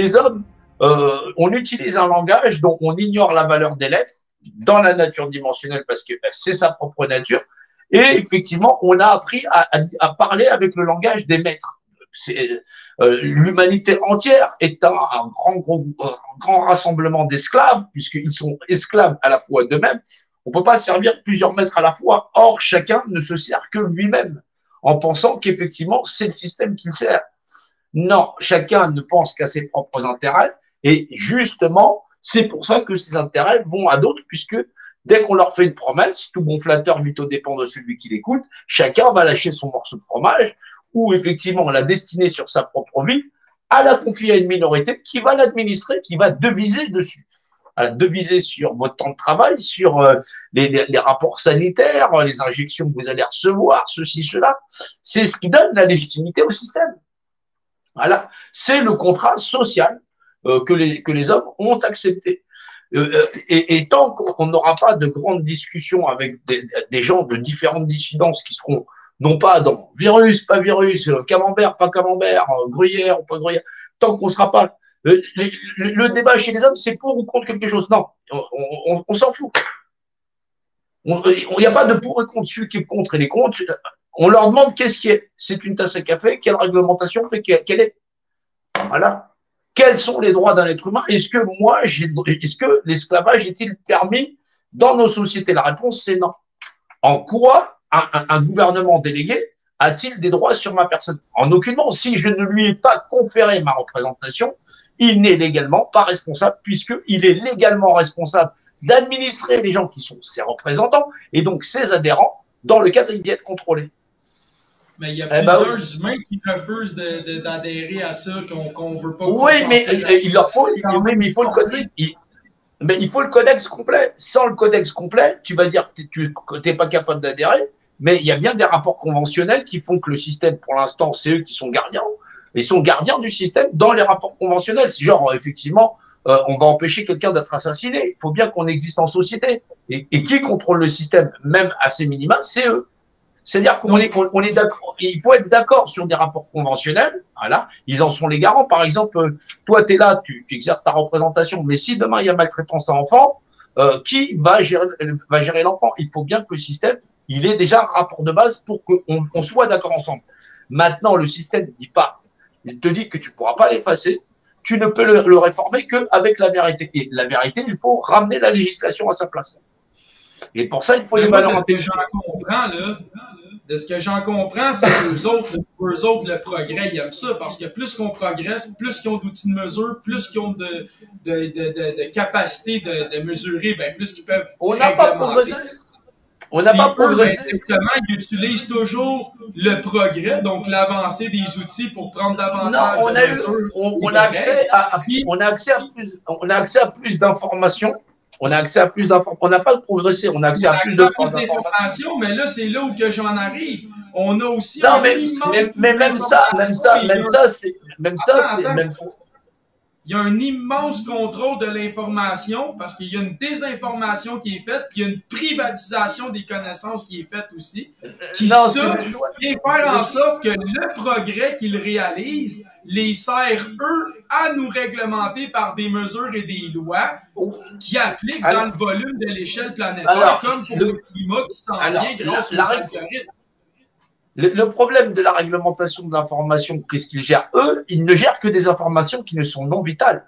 les hommes, on utilise un langage dont on ignore la valeur des lettres dans la nature dimensionnelle parce que c'est sa propre nature. Et effectivement, on a appris à parler avec le langage des maîtres. L'humanité entière est un grand rassemblement d'esclaves, puisqu'ils sont esclaves à la fois d'eux-mêmes. On ne peut pas servir plusieurs maîtres à la fois. Or, chacun ne se sert que lui-même, en pensant qu'effectivement, c'est le système qu'il sert. Non, chacun ne pense qu'à ses propres intérêts. Et justement, c'est pour ça que ces intérêts vont à d'autres, puisque dès qu'on leur fait une promesse, tout bon flatteur vit aux dépens de celui qui l'écoute, chacun va lâcher son morceau de fromage, ou effectivement la destinée sur sa propre vie, à la confier à une minorité qui va l'administrer, qui va deviser dessus. Deviser sur votre temps de travail, sur les rapports sanitaires, les injections que vous allez recevoir, ceci, cela. C'est ce qui donne la légitimité au système. Voilà, c'est le contrat social que les hommes ont accepté. Et tant qu'on n'aura pas de grandes discussions avec des gens de différentes dissidences qui seront non pas dans virus, pas virus, camembert, pas camembert, gruyère ou pas gruyère, tant qu'on ne sera pas… Le débat chez les hommes, c'est pour ou contre quelque chose. Non, on s'en fout. Il n'y a pas de pour et contre. Celui qui est contre et les contre, on leur demande qu'est-ce qui est. C'est une tasse à café, quelle réglementation fait qu'elle est. Voilà. Quels sont les droits d'un être humain? Est-ce que l'esclavage est-il permis dans nos sociétés? La réponse, c'est non. En quoi un gouvernement délégué a-t-il des droits sur ma personne? En aucunement. Si je ne lui ai pas conféré ma représentation, il n'est légalement pas responsable, puisqu'il est légalement responsable d'administrer les gens qui sont ses représentants et donc ses adhérents dans le cadre d'y être contrôlés. Mais il y a plusieurs humains qui refusent d'adhérer à ça, qu'on ne veut pas. Oui, mais il leur faut, oui, mais il faut le codex. Mais il faut le codex complet. Sans le codex complet, tu vas dire que tu n'es pas capable d'adhérer, mais il y a bien des rapports conventionnels qui font que le système, pour l'instant, c'est eux qui sont gardiens. Ils sont gardiens du système dans les rapports conventionnels. C'est genre, effectivement, on va empêcher quelqu'un d'être assassiné. Il faut bien qu'on existe en société. Et qui contrôle le système, même à ces minima, c'est eux. C'est-à-dire qu'on est d'accord, il faut être d'accord sur des rapports conventionnels, voilà, ils en sont les garants. Par exemple, toi, tu es là, tu exerces ta représentation, mais si demain il y a maltraitance à enfant, qui va gérer l'enfant? Il faut bien que le système, il ait déjà un rapport de base pour qu'on soit d'accord ensemble. Maintenant, le système ne dit pas, il te dit que tu ne pourras pas l'effacer, tu ne peux le réformer qu'avec la vérité. Et la vérité, il faut ramener la législation à sa place. Et pour ça, il faut les valeurs intellectuelles. De ce que j'en comprends, c'est que eux autres, le progrès, ils aiment ça, parce que plus qu'on progresse, plus qu'ils ont d'outils de mesure, plus qu'ils ont de capacité de mesurer, ben plus qu'ils peuvent. On n'a pas progressé. On n'a pas progressé. Exactement, ils utilisent toujours le progrès, donc l'avancée des outils pour prendre davantage de mesures. On a accès à plus d'informations. On a accès à plus d'informations. On n'a pas progressé, on a accès à plus d'informations. Mais là, c'est là où que j'en arrive. On a aussi. Non, mais même ça, c'est. Il y a un immense contrôle de l'information parce qu'il y a une désinformation qui est faite, puis il y a une privatisation des connaissances qui est faite aussi. Qui vient faire en sorte que le progrès qu'ils réalisent les sert, eux, à nous réglementer par des mesures et des lois qui appliquent dans le volume de l'échelle planétaire, comme pour le climat qui s'en vient grâce aux algorithmes. Le problème de la réglementation de l'information, qu'est-ce qu'ils gèrent? Eux, ils ne gèrent que des informations qui ne sont non vitales.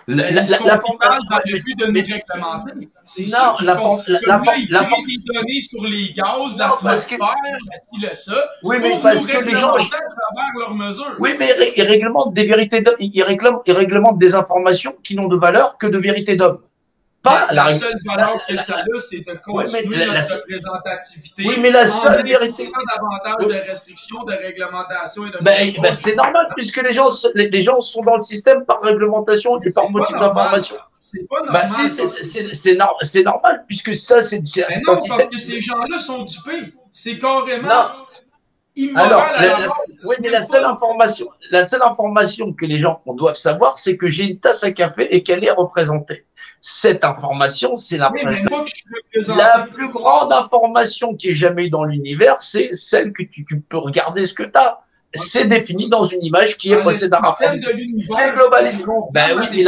Ils sont vitales dans le but de nous réglementer. C'est ça qu'ils font. Ils tirent des données sur les gaz, l'atmosphère, ça, oui, mais parce que les gens à travers leurs mesures. Oui, mais ils réglementent des vérités d'hommes. Ils réglementent des informations qui n'ont de valeur que de vérité d'homme. La seule valeur que ça a, c'est de continuer notre représentativité. Oui, mais la seule vérité. Davantage de restrictions, de réglementation et de. C'est normal, puisque les gens sont dans le système par réglementation et par motif d'information. C'est pas normal. C'est normal, puisque ça, c'est un système. Non, parce que ces gens-là sont dupés. C'est carrément. Oui, mais la seule information que les gens doivent savoir, c'est que j'ai une tasse à café et qu'elle est représentée. Cette information, c'est la plus grande information qui ait jamais eu dans l'univers, c'est celle que tu peux regarder ce que tu as. c'est défini dans une image qui est possédée à rappeler. C'est globalisé. Ben oui, mais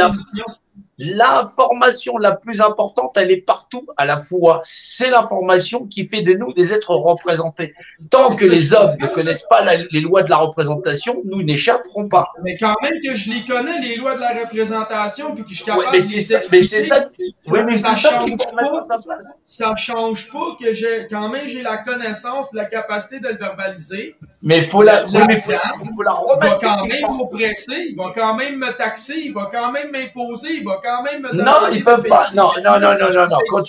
l'information la plus importante, elle est partout à la fois. C'est l'information qui fait de nous des êtres représentés. Tant que les hommes ne connaissent pas les lois de la représentation, nous n'échapperons pas. Mais quand même que je les connais, les lois de la représentation, puis que je suis capable de les expliquer. Mais c'est ça. Oui, mais c'est ça qu'il faut mettre à sa place. Ça change pas que quand même j'ai la connaissance et la capacité de le verbaliser. Mais il faut la remettre. Il va quand même m'oppresser, il va quand même me taxer, il va quand même m'imposer, il va quand même me donner. Non, ils peuvent pas. Non. Quand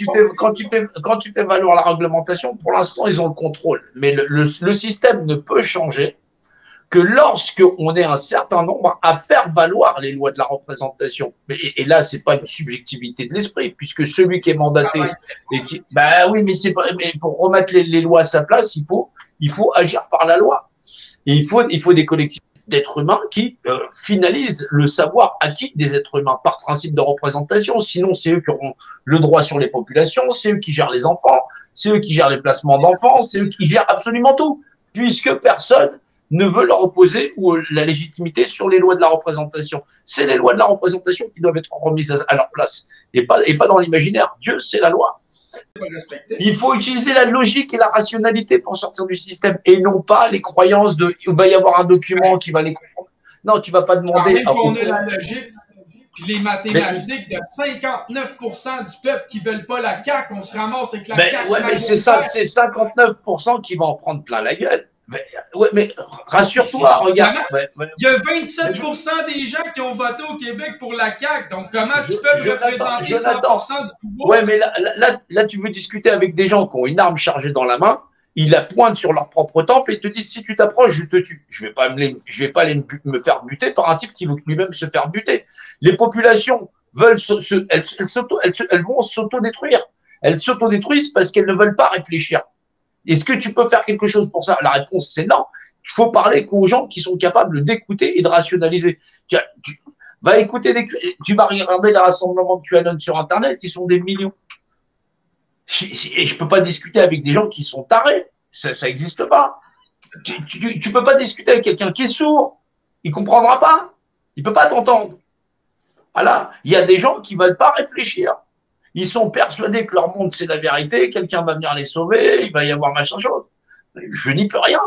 tu fais valoir la réglementation, pour l'instant, ils ont le contrôle. Mais le système ne peut changer que lorsqu'on est un certain nombre à faire valoir les lois de la représentation. Et là, c'est pas une subjectivité de l'esprit, puisque celui qui est mandaté et qui, ben oui, mais c'est pas. Mais pour remettre les lois à sa place, il faut agir par la loi. Et il faut des collectifs d'êtres humains qui finalisent le savoir acquis des êtres humains par principe de représentation. Sinon, c'est eux qui auront le droit sur les populations, c'est eux qui gèrent les enfants, c'est eux qui gèrent les placements d'enfants, c'est eux qui gèrent absolument tout, puisque personne ne veut leur opposer ou la légitimité sur les lois de la représentation. C'est les lois de la représentation qui doivent être remises à leur place, et pas dans l'imaginaire. Dieu, c'est la loi. Il faut utiliser la logique et la rationalité pour sortir du système et non pas les croyances de il va y avoir un document qui va les comprendre. Non, tu vas pas demander. Même qu'on ait la logique puis les mathématiques de 59% du peuple qui veulent pas la CAQ, on se ramasse avec la CAQ. Ouais, mais c'est ça, c'est 59% qui vont en prendre plein la gueule. Mais rassure-toi, regarde. Il y a 27% des gens qui ont voté au Québec pour la CAQ. Donc, comment est-ce qu'ils peuvent représenter 100% du pouvoir? Ouais, mais là, tu veux discuter avec des gens qui ont une arme chargée dans la main, ils la pointent sur leur propre temple et ils te disent si tu t'approches, je te tue. Je vais pas me faire buter par un type qui veut lui-même se faire buter. Les populations veulent elles vont s'autodétruire. Elles s'autodétruisent parce qu'elles ne veulent pas réfléchir. Est-ce que tu peux faire quelque chose pour ça? La réponse, c'est non. Il faut parler qu'aux gens qui sont capables d'écouter et de rationaliser. Tu vas regarder les rassemblements de QAnon sur Internet, ils sont des millions. Et je peux pas discuter avec des gens qui sont tarés. Ça existe pas. Tu peux pas discuter avec quelqu'un qui est sourd. Il comprendra pas. Il peut pas t'entendre. Voilà. Il y a des gens qui veulent pas réfléchir. Ils sont persuadés que leur monde, c'est la vérité, quelqu'un va venir les sauver, il va y avoir machin chose. Je n'y peux rien.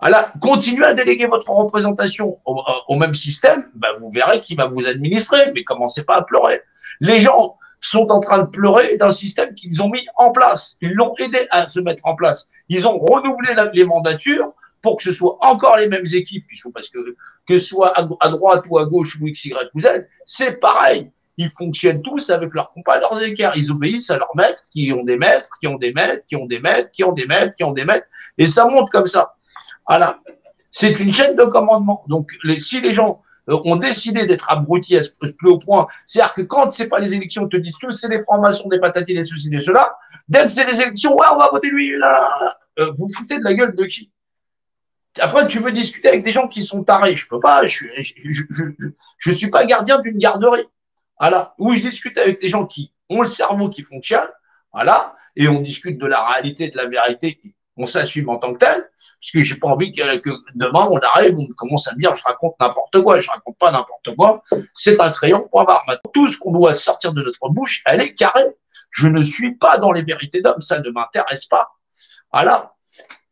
Voilà. Continuez à déléguer votre représentation au même système, ben vous verrez qui va vous administrer, mais commencez pas à pleurer. Les gens sont en train de pleurer d'un système qu'ils ont mis en place. Ils l'ont aidé à se mettre en place. Ils ont renouvelé les mandatures pour que ce soit encore les mêmes équipes, parce que ce soit à droite ou à gauche ou X, Y ou Z, c'est pareil. Ils fonctionnent tous avec leurs compas, leurs écarts. Ils obéissent à leurs maîtres, qui ont des maîtres, qui ont des maîtres, qui ont des maîtres, qui ont des maîtres, qui ont des maîtres. Et ça monte comme ça. Voilà. C'est une chaîne de commandement. Donc, si les gens ont décidé d'être abrutis à ce plus haut point, c'est-à-dire que quand c'est pas les élections, ils te disent tous c'est des francs-maçons, des patatis, des ceci, des cela. Dès que c'est les élections, ouais, on va voter lui, là. Vous foutez de la gueule de qui? Après, tu veux discuter avec des gens qui sont tarés. Je peux pas. Je suis pas gardien d'une garderie. Voilà, où je discute avec des gens qui ont le cerveau qui fonctionne, voilà, et on discute de la réalité, de la vérité, on s'assume en tant que tel, parce que j'ai pas envie que demain on arrive, on commence à me dire je raconte n'importe quoi, je raconte pas n'importe quoi, c'est un crayon, point barre. Maintenant, tout ce qu'on doit sortir de notre bouche, elle est carrée. Je ne suis pas dans les vérités d'homme, ça ne m'intéresse pas. Voilà.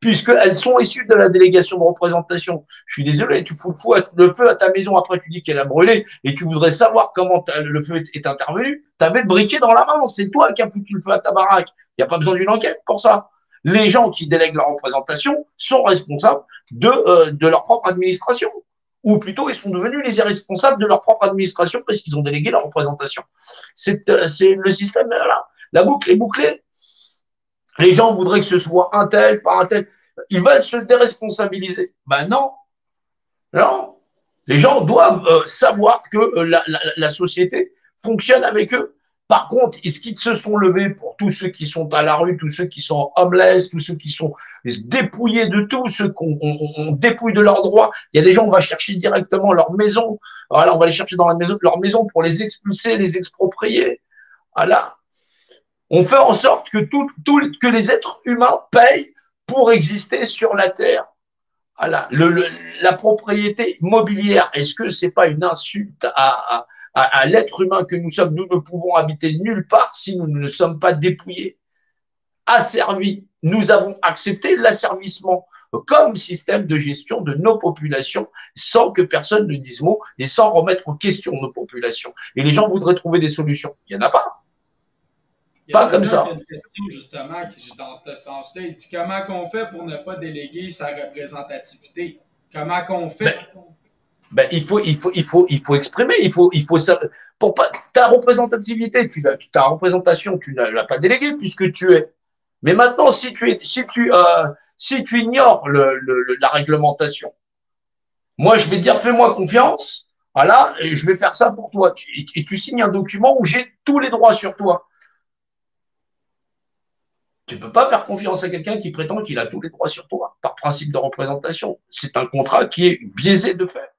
Puisqu'elles sont issues de la délégation de représentation. Je suis désolé, tu fous le feu à ta maison, après tu dis qu'elle a brûlé, et tu voudrais savoir comment le feu est intervenu, tu avais le briquet dans la main, c'est toi qui as foutu le feu à ta baraque. Il n'y a pas besoin d'une enquête pour ça. Les gens qui délèguent la représentation sont responsables de leur propre administration. Ou plutôt, ils sont devenus les responsables de leur propre administration parce qu'ils ont délégué la représentation. C'est le système, là. La boucle est bouclée. Les gens voudraient que ce soit un tel, pas un tel. Ils veulent se déresponsabiliser. Ben non. Non. Les gens doivent savoir que la société fonctionne avec eux. Par contre, est-ce qu'ils se sont levés pour tous ceux qui sont à la rue, tous ceux qui sont homeless, tous ceux qui sont dépouillés de tout, ceux qu'on dépouille de leurs droits? Il y a des gens, on va chercher directement leur maison. Voilà, on va les chercher dans leur maison pour les expulser, les exproprier. Voilà. On fait en sorte que les êtres humains payent pour exister sur la Terre. Voilà. La propriété immobilière, est-ce que c'est pas une insulte à l'être humain que nous sommes? Nous ne pouvons habiter nulle part si nous ne sommes pas dépouillés, asservis. Nous avons accepté l'asservissement comme système de gestion de nos populations sans que personne ne dise mot et sans remettre en question nos populations. Et les gens voudraient trouver des solutions. Il n'y en a pas. Pas comme ça. Il y a une question justement qui est dans ce sens-là. Il dit comment qu'on fait pour ne pas déléguer sa représentativité? Comment qu'on fait? Il faut exprimer, pour pas, ta représentativité, ta représentation, tu ne l'as pas déléguée puisque tu es. Mais maintenant, si tu ignores la réglementation, moi, je vais te dire, fais-moi confiance, voilà, et je vais faire ça pour toi. Et tu signes un document où j'ai tous les droits sur toi. Tu ne peux pas faire confiance à quelqu'un qui prétend qu'il a tous les droits sur toi, par principe de représentation. C'est un contrat qui est biaisé de fait.